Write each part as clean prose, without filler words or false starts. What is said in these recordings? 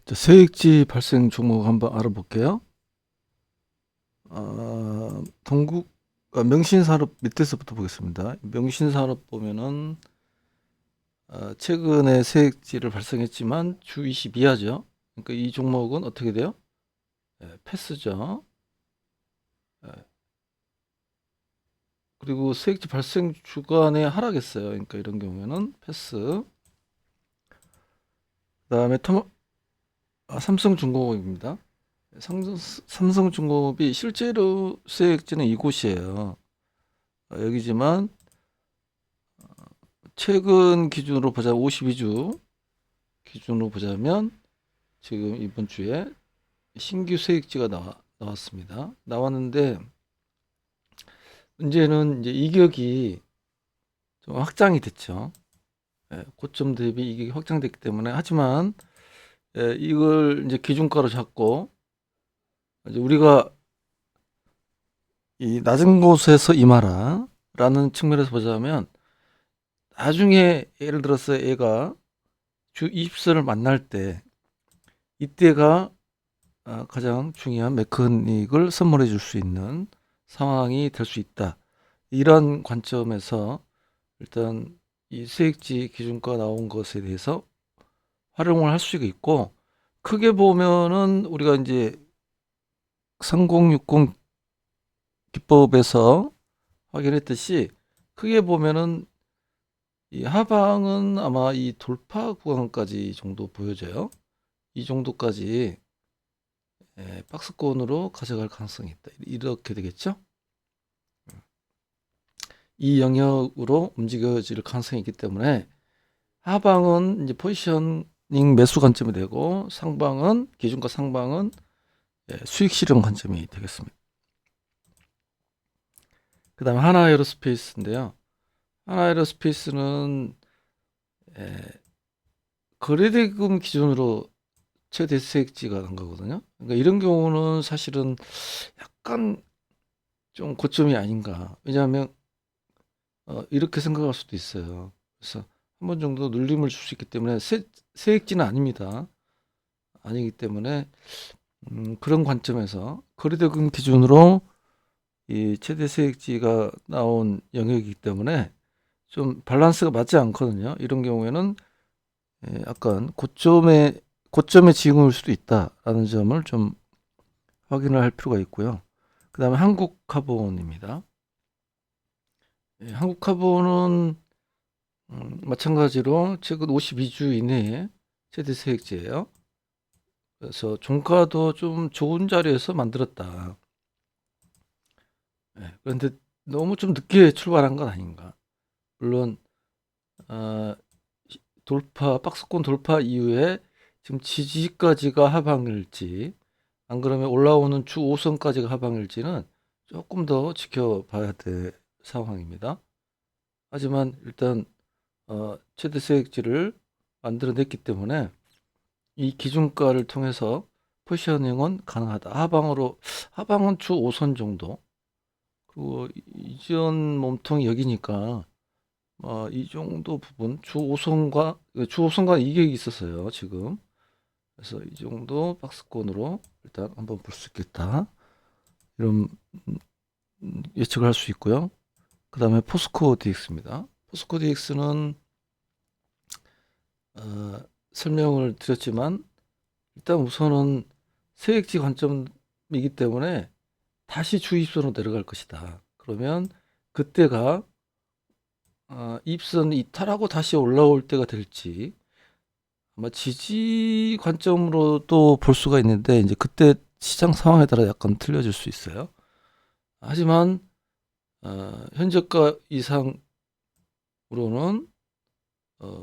자, 세액지 발생 종목 한번 알아볼게요. 명신산업 밑에서부터 보겠습니다. 명신산업 보면은 최근에 세액지를 발생했지만 주 22하죠. 그러니까 이 종목은 어떻게 돼요? 패스죠. 예, 그리고 세액지 발생 주간에 하락했어요. 그러니까 이런 경우에는 패스. 그다음에 삼성중공업입니다. 삼성중공업이 실제로 세액지는 이곳이에요. 여기지만 최근 기준으로 보자 52주 기준으로 보자면 지금 이번 주에 신규 세액지가 나왔습니다. 나왔는데 문제는 이제 이격이 좀 확장이 됐죠. 고점 대비 이격이 확장됐기 때문에 하지만 이걸 이제 기준가로 잡고 이제 우리가 이 낮은 곳에서 임하라라는 측면에서 보자면 나중에 예를 들어서 얘가 주 20선을 만날 때 이때가 가장 중요한 메커닉을 선물해 줄 수 있는 상황이 될 수 있다. 이런 관점에서 일단 이 수익지 기준가 나온 것에 대해서 활용을 할 수가 있고, 크게 보면은 우리가 이제 3060 기법에서 확인했듯이 크게 보면은 이 하방은 아마 이 돌파 구간까지 정도 보여져요. 이 정도까지 박스권으로 가져갈 가능성이 있다. 이렇게 되겠죠? 이 영역으로 움직여질 가능성이 있기 때문에 하방은 이제 포지셔닝 매수 관점이 되고 상방은 기준가 상방은 수익 실현 관점이 되겠습니다. 그 다음에 하나에어로스페이스인데요. 하나에어로스페이스는 거래대금 기준으로 최대 수익지가 난 거거든요. 그러니까 이런 경우는 사실은 약간 좀 고점이 아닌가. 왜냐하면 이렇게 생각할 수도 있어요. 그래서 한 번 정도 눌림을 줄 수 있기 때문에 세액지는 아닙니다. 아니기 때문에 그런 관점에서 거래대금 기준으로 이 최대 세액지가 나온 영역이기 때문에 좀 밸런스가 맞지 않거든요. 이런 경우에는 약간 고점에 지응을 수도 있다라는 점을 좀 확인을 할 필요가 있고요. 그 다음에 한국카본입니다. 한국카본은 마찬가지로 최근 52주 이내에 최대 세액지예요. 그래서 종가도 좀 좋은 자리에서 만들었다. 그런데 너무 좀 늦게 출발한 건 아닌가. 물론 어, 박스권 돌파 이후에 지금 지지까지가 하방일지 안 그러면 올라오는 주 5선까지가 하방일지는 조금 더 지켜봐야 될 상황입니다. 하지만 일단 최대 세액지를 만들어냈기 때문에 이 기준가를 통해서 포지셔닝은 가능하다. 하방은 주 5선 정도. 그리고 이전 몸통이 여기니까 이 정도 부분 주 5선과 이격이 있었어요, 지금. 그래서 이 정도 박스권으로 일단 한번 볼 수 있겠다. 이런 예측을 할 수 있고요. 그 다음에 포스코 DX입니다. 포스코 DX는 설명을 드렸지만 일단 우선은 세액지 관점이기 때문에 다시 주입선으로 내려갈 것이다. 그러면 그때가 입선 이탈하고 다시 올라올 때가 될지 아마 지지 관점으로도 볼 수가 있는데 이제 그때 시장 상황에 따라 약간 틀려질 수 있어요. 하지만 현재가 이상으로는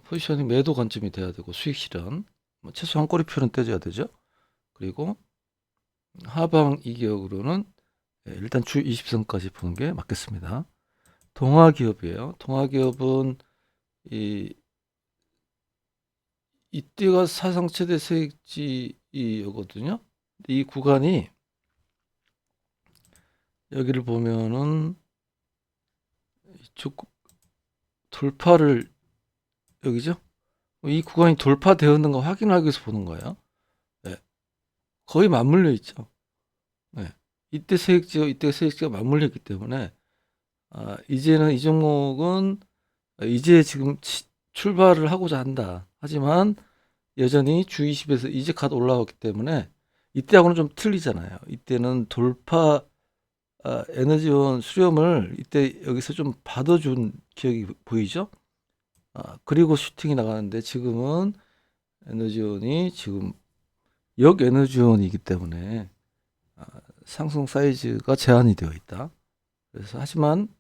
포지셔닝 매도 관점이 돼야 되고 수익 실현 최소한 꼬리표는 떼줘야 되죠. 그리고 하방 이격으로는 일단 주 20선까지 보는 게 맞겠습니다. 동아기업이에요. 동아기업은 이때가 사상 최대 세액지이거든요. 이 구간이 여기를 보면은 이쪽 돌파를 여기죠. 이 구간이 돌파되었는가 확인하기 위해서 보는 거예요. 거의 맞물려 있죠. 네. 이때 세액지와 이때 세액지가 맞물렸기 때문에 이제는 이 종목은 이제 지금 출발을 하고자 한다. 하지만 여전히 주 20에서 이제 갓 올라왔기 때문에 이때하고는 좀 틀리잖아요. 이때는 돌파 에너지원 수렴을 이때 여기서 좀 받아준 기억이 보이죠? 그리고 슈팅이 나가는데 지금은 에너지원이 지금 역에너지원이기 때문에 상승 사이즈가 제한이 되어 있다. 그래서 하지만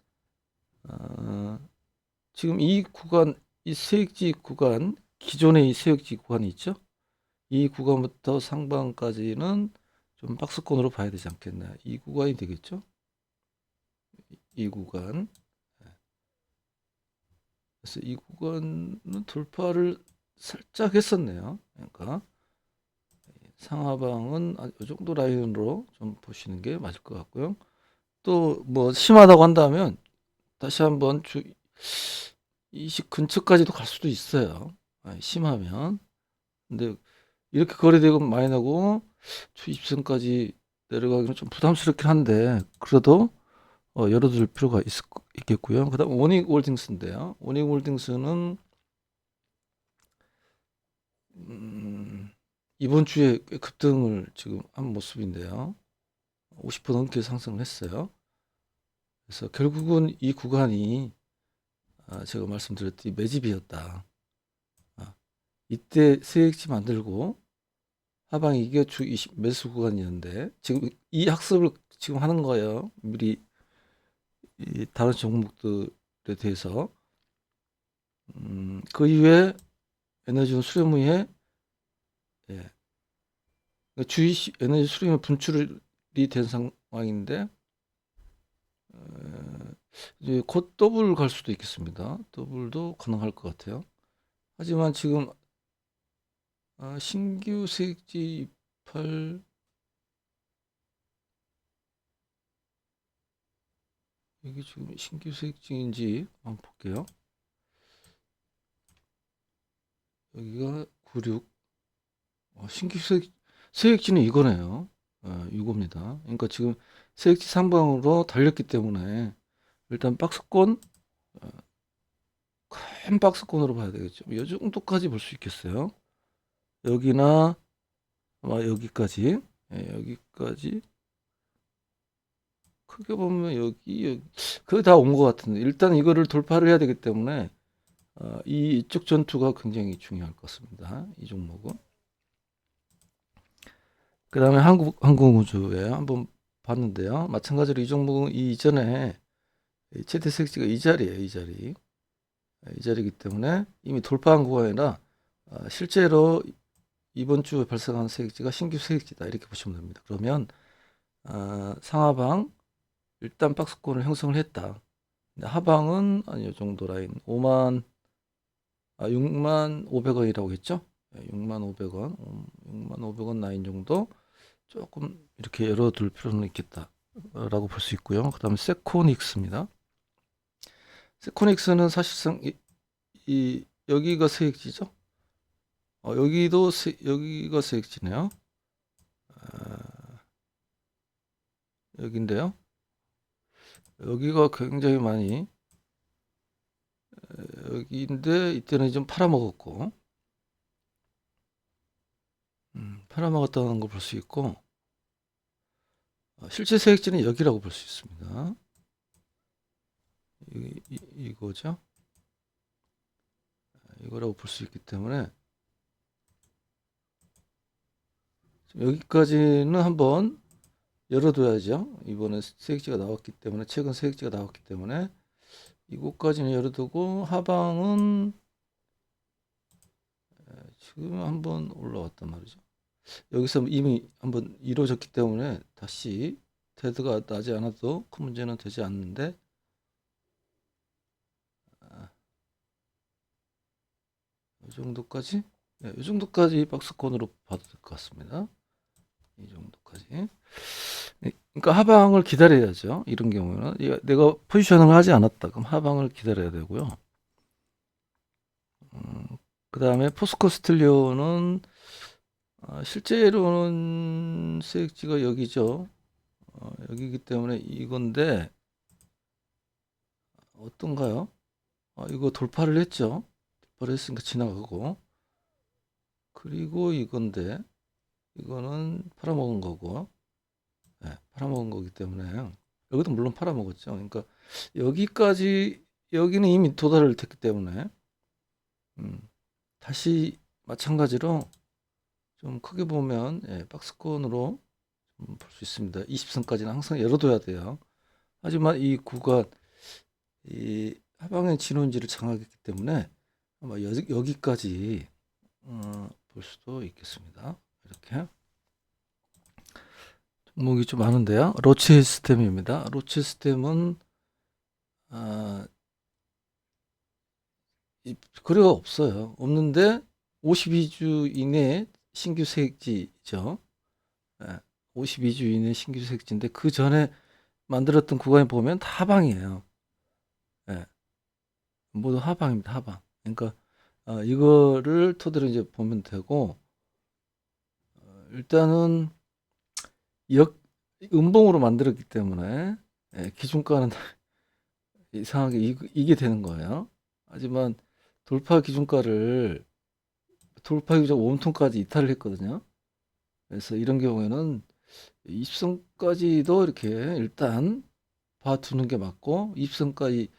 지금 이 구간, 이 세액지 구간, 기존의 이 세액지 구간이 있죠? 이 구간부터 상방까지는 좀 박스권으로 봐야 되지 않겠나. 이 구간이 되겠죠? 이 구간. 그래서 이 구간은 돌파를 살짝 했었네요. 그러니까 상하방은 이 정도 라인으로 좀 보시는 게 맞을 것 같고요. 또 뭐 심하다고 한다면 다시 한번 주 20 근처까지도 갈 수도 있어요. 심하면. 근데 이렇게 거래대금 많이 나고 주 20선까지 내려가기는 좀 부담스럽긴 한데 그래도 열어둘 필요가 있겠고요. 그다음 원익홀딩스인데요. 원익홀딩스는 이번 주에 꽤 급등을 지금 한 모습인데요. 50% 넘게 상승을 했어요. 그래서 결국은 이 구간이 제가 말씀드렸듯이 매집이었다. 이때 세액지 만들고 하방이 이게 주 20 매수 구간이었는데 지금 이 학습을 지금 하는 거예요. 미리 이 다른 종목들에 대해서 그 이후에 에너지 수렴 후에 예, 주 20 에너지 수렴의 분출이 된 상황인데 이제 곧 더블 갈 수도 있겠습니다. 더블도 가능할 것 같아요. 하지만 지금 신규 세액지 입할 이게 지금 신규 세액지인지 한번 볼게요. 여기가 96 신규 세액지는 이거네요. 이겁니다. 그러니까 지금 세액지 상방으로 달렸기 때문에 일단 박스권 큰 박스권으로 봐야 되겠죠. 이 정도까지 볼 수 있겠어요. 여기나 아마 여기까지 여기까지 크게 보면 여기 거의 다 온 것 같은데 일단 이거를 돌파를 해야 되기 때문에 이쪽 전투가 굉장히 중요할 것 같습니다. 이 종목은. 그 다음에 항공우주에 한번 봤는데요. 마찬가지로 이 종목은 이전에 최대 세액지가 이 자리예요. 이 자리. 이 자리이기 때문에 이미 돌파한 구간이라 실제로 이번 주에 발생한 세액지가 신규 세액지다 이렇게 보시면 됩니다. 그러면 상하방 일단 박스권을 형성을 했다. 하방은 이 정도 라인 6만 500원이라고 했죠. 6만 500원, 6만 500원 라인 정도 조금 이렇게 열어둘 필요는 있겠다라고 볼 수 있고요. 그 다음에 세코닉스입니다. 세코닉스는 사실상 여기가 세액지죠. 여기가 세액지네요. 여기인데요. 여기가 굉장히 많이 여기인데 이때는 좀 팔아먹었고 팔아먹었다는 걸 볼 수 있고 실제 세액지는 여기라고 볼 수 있습니다. 이거죠. 이거라고 볼 수 있기 때문에 여기까지는 한번 열어둬야죠. 이번에 세액지가 나왔기 때문에 최근 세액지가 나왔기 때문에 이곳까지는 열어두고 하방은 지금 한번 올라왔단 말이죠. 여기서 이미 한번 이루어졌기 때문에 다시 테드가 나지 않아도 큰 문제는 되지 않는데 이 정도까지 이 정도까지 박스권으로 봐도 될 것 같습니다. 이 정도까지. 그러니까 하방을 기다려야죠. 이런 경우는 내가 포지셔닝을 하지 않았다. 그럼 하방을 기다려야 되고요. 그 다음에 포스코 스틸리오는 실제로는 세액지가 여기죠. 여기기 때문에 이건데 어떤가요? 이거 돌파를 했죠. 돌파를 했으니까 지나가고, 그리고 이건데 이거는 팔아먹은 거고, 팔아먹은 거기 때문에 여기도 물론 팔아먹었죠. 그러니까 여기까지, 여기는 이미 도달을 했기 때문에 다시 마찬가지로 좀 크게 보면 박스권으로 볼 수 있습니다. 20선까지는 항상 열어둬야 돼요. 하지만 이 구간, 이 하방의 진원지를 장악했기 때문에 아마 여기까지 볼 수도 있겠습니다. 이렇게 종목이 좀 많은데요. 로치스템입니다. 로치스템은 거래가 없어요. 없는데 52주 이내 신규 세액지죠. 52주 이내 신규 세액지인데 그 전에 만들었던 구간에 보면 다 하방이에요. 모두 하방입니다. 하방. 그러니까 이거를 토대로 이제 보면 되고, 일단은 음봉으로 만들었기 때문에 기준가는 이상하게 이게 되는 거예요. 하지만 돌파 기준가를 돌파 기준 5톤까지 이탈을 했거든요. 그래서 이런 경우에는 20선까지도 이렇게 일단 봐두는 게 맞고, 20선까지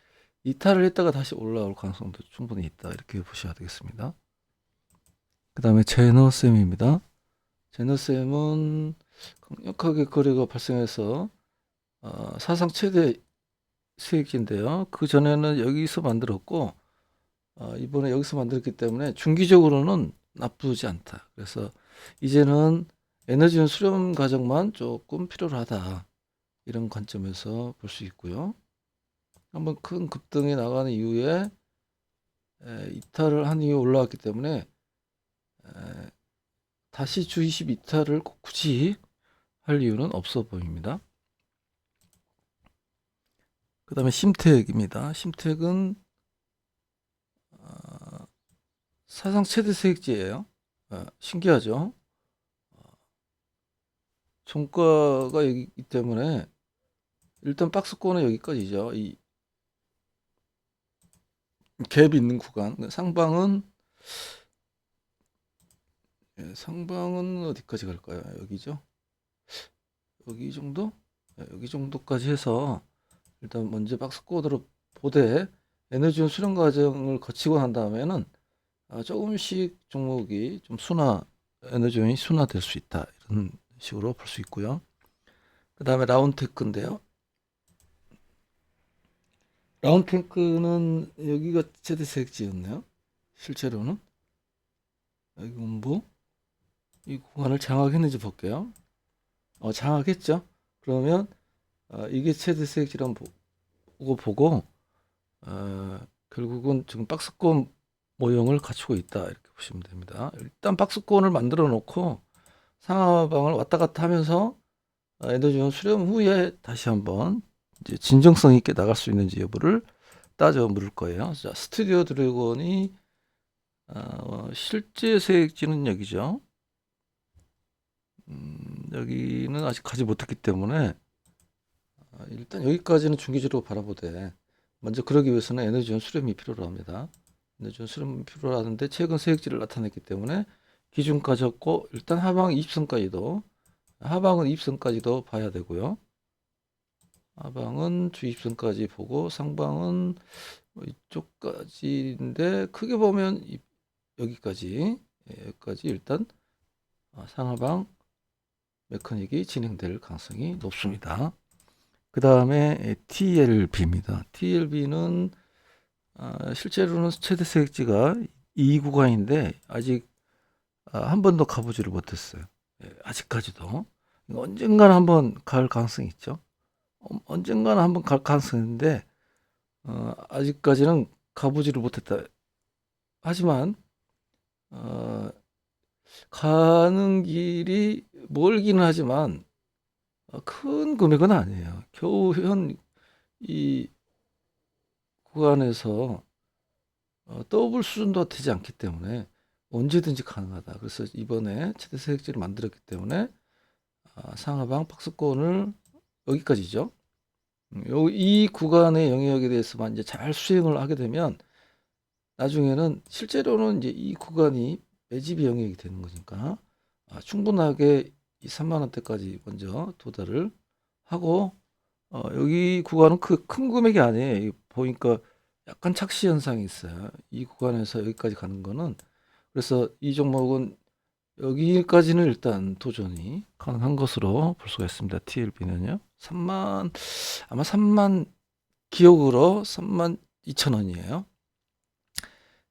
이탈을 했다가 다시 올라올 가능성도 충분히 있다, 이렇게 보셔야 되겠습니다. 그 다음에 제너셈입니다. 제너셈은 강력하게 거래가 발생해서 사상 최대 수익인데요. 그 전에는 여기서 만들었고, 이번에 여기서 만들었기 때문에 중기적으로는 나쁘지 않다. 그래서 이제는 에너지원 수렴 과정만 조금 필요로 하다, 이런 관점에서 볼 수 있고요. 한번 큰 급등이 나가는 이후에 이탈을 한 이후에 올라왔기 때문에 다시 주 20 이탈을 꼭 굳이 할 이유는 없어 보입니다. 그 다음에 심택입니다. 심택은 사상 최대 세액지예요. 신기하죠? 종가가 여기이기 때문에 일단 박스권은 여기까지죠. 이 갭이 있는 구간. 상방은 어디까지 갈까요? 여기죠. 여기 정도? 여기 정도까지 해서 일단 먼저 박스권으로 보되 에너지원 수렴 과정을 거치고 난 다음에는 조금씩 종목이 좀 에너지원이 순화될 수 있다, 이런 식으로 볼 수 있고요. 그 다음에 라운테크인데요. 라운테크는 여기가 최대 세액지였네요. 실제로는 여기 음부 이 구간을 장악했는지 볼게요. 장악했죠. 그러면 이게 최대 세액지란 보고 결국은 지금 박스권 모형을 갖추고 있다, 이렇게 보시면 됩니다. 일단 박스권을 만들어 놓고 상하방을 왔다 갔다 하면서 에너지원 수렴 후에 다시 한번 이제 진정성 있게 나갈 수 있는지 여부를 따져 물을 거예요. 자, 스튜디오 드래곤이 실제 세액지는 여기죠. 여기는 아직 가지 못했기 때문에 일단 여기까지는 중기적으로 바라보되, 먼저 그러기 위해서는 에너지원 수렴이 필요로 합니다. 에너지원 수렴이 필요로 하는데 최근 세액지를 나타냈기 때문에 기준가졌고, 일단 하방 20선까지도, 하방은 20선까지도 봐야 되고요. 하방은 주 20선까지 보고, 상방은 이쪽까지인데 크게 보면 여기까지 일단 상하방 메커닉이 진행될 가능성이 높습니다. 그 다음에 TLB입니다. TLB는 실제로는 최대 세액지가 이 구간인데 아직 한 번도 가보지를 못했어요. 아직까지도. 언젠가는 한번 갈 가능성이 있죠. 언젠가는 한번 갈 가능성이 있는데 아직까지는 가보지를 못했다. 하지만 가는 길이 멀기는 하지만 큰 금액은 아니에요. 겨우 이 구간에서 더블 수준도 되지 않기 때문에 언제든지 가능하다. 그래서 이번에 최대 세액지를 만들었기 때문에 상하방 박스권을 여기까지죠. 이 구간의 영역에 대해서만 이제 잘 수행을 하게 되면 나중에는 실제로는 이제 이 구간이 매집이 영역이 되는 거니까 충분하게 이 3만 원대까지 먼저 도달을 하고 여기 구간은 큰 금액이 아니에요. 보니까 약간 착시 현상이 있어요. 이 구간에서 여기까지 가는 거는 그래서 이 종목은 여기까지는 일단 도전이 가능한 것으로 볼 수가 있습니다. TLB는요. 3만 아마 3만 기억으로 3만 2천 원이에요.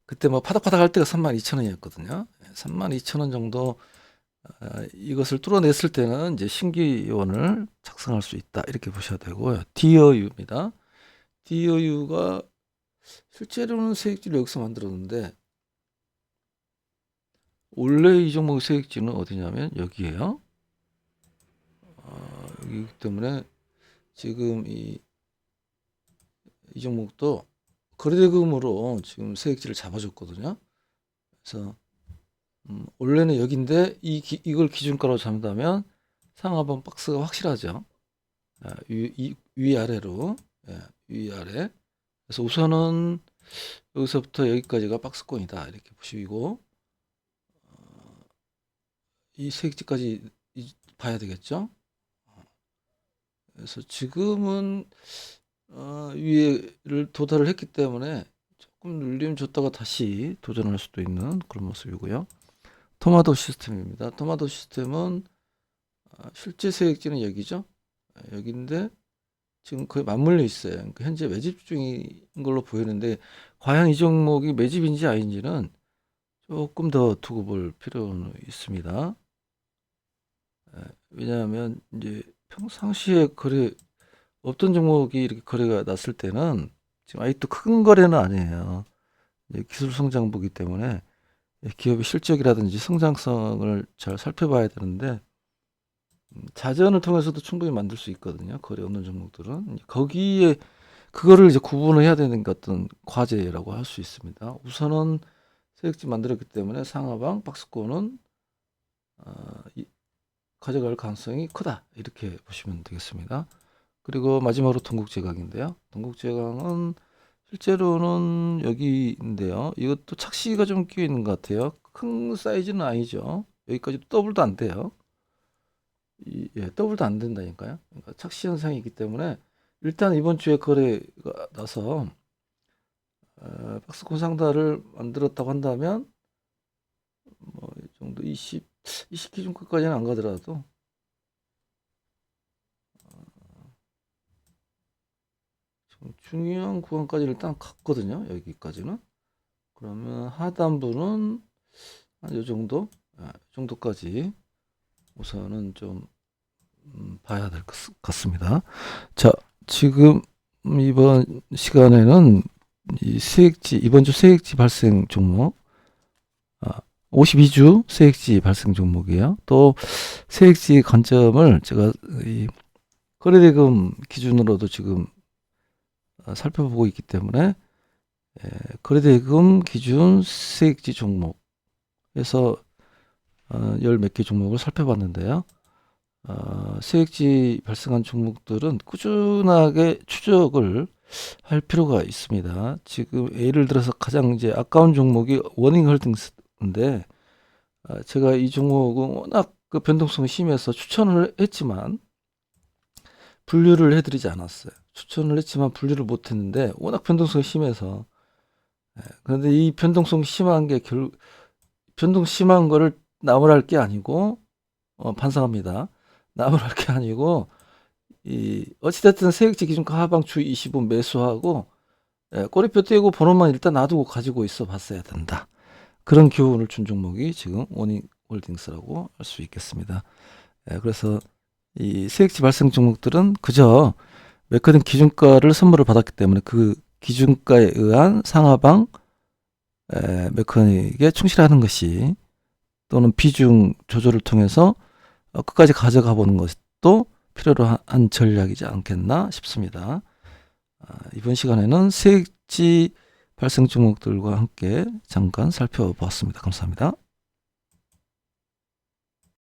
그때 뭐 파닥파닥 할 때가 3만 2천 원이었거든요. 3만 2천 원 정도 이것을 뚫어냈을 때는 이제 신기원을 작성할 수 있다 이렇게 보셔야 되고요. DOU입니다. DOU가 실제로는 세액지를 여기서 만들었는데 원래 이 종목의 세액지는 어디냐면 여기에요. 여기기 때문에 지금 이 종목도 거래대금으로 지금 세액지를 잡아줬거든요. 그래서 원래는 여기인데 이걸 기준가로 잡는다면 상하방 박스가 확실하죠. 위아래로 위아래. 그래서 우선은 여기서부터 여기까지가 박스권이다 이렇게 보시고 이 세액지까지 봐야 되겠죠. 그래서 지금은 위에를 도달을 했기 때문에 조금 눌림 줬다가 다시 도전할 수도 있는 그런 모습이고요. 토마토 시스템입니다. 토마토 시스템은 실제 세액지는 여기죠. 여기인데 지금 거의 맞물려 있어요. 그러니까 현재 매집 중인 걸로 보이는데 과연 이 종목이 매집인지 아닌지는 조금 더 두고 볼 필요는 있습니다. 왜냐하면 이제 평상시에 거래 없던 종목이 이렇게 거래가 났을 때는 지금 아직도 큰 거래는 아니에요. 기술 성장부기 때문에 기업의 실적이라든지 성장성을 잘 살펴봐야 되는데 자전을 통해서도 충분히 만들 수 있거든요. 거래 없는 종목들은 거기에 그거를 이제 구분을 해야 되는 게 어떤 과제라고 할 수 있습니다. 우선은 세액지 만들었기 때문에 상하방 박스권은 가져갈 가능성이 크다 이렇게 보시면 되겠습니다. 그리고 마지막으로 동국제강인데요. 동국제강은 실제로는 여기인데요. 이것도 착시가 좀 끼어 있는 것 같아요. 큰 사이즈는 아니죠. 여기까지 더블도 안 돼요. 더블도 안 된다니까요. 그러니까 착시 현상이기 때문에 일단 이번 주에 거래가 나서 박스권 상단을 만들었다고 한다면 뭐 이 정도 20 기준가까지는 안 가더라도 중요한 구간까지 일단 갔거든요. 여기까지는. 그러면 하단부는 한 이 정도, 정도까지 우선은 좀 봐야 될 것 같습니다. 자, 지금 이번 시간에는 이 세액지 이번 주 세액지 발생 종목 52주 세액지 발생 종목이에요. 또 세액지 관점을 제가 이 거래대금 기준으로도 지금 살펴보고 있기 때문에 거래대금 기준 세액지 종목에서 열 몇 개 종목을 살펴봤는데요. 세액지 발생한 종목들은 꾸준하게 추적을 할 필요가 있습니다. 지금 예를 들어서 가장 이제 아까운 종목이 워닝홀딩스인데 제가 이 종목은 워낙 그 변동성이 심해서 추천을 했지만 분류를 해드리지 않았어요. 추천을 했지만 분류를 못했는데 워낙 변동성이 심해서 그런데 이 변동성 심한 게 변동 심한 거를 나무랄 게 아니고 반성합니다. 나무랄 게 아니고 어찌됐든 세액지 기준가 하방 주 20분 매수하고 꼬리표 떼고 번호만 일단 놔두고 가지고 있어 봤어야 된다. 그런 교훈을 준 종목이 지금 워닝홀딩스라고 할 수 있겠습니다. 그래서 이 세액지 발생 종목들은 그저 메커든 기준가를 선물을 받았기 때문에 그 기준가에 의한 상하방 메커닉에 충실하는 것이 또는 비중 조절을 통해서 끝까지 가져가 보는 것도 필요로 한 전략이지 않겠나 싶습니다. 이번 시간에는 세액지 발생 종목들과 함께 잠깐 살펴보았습니다. 감사합니다.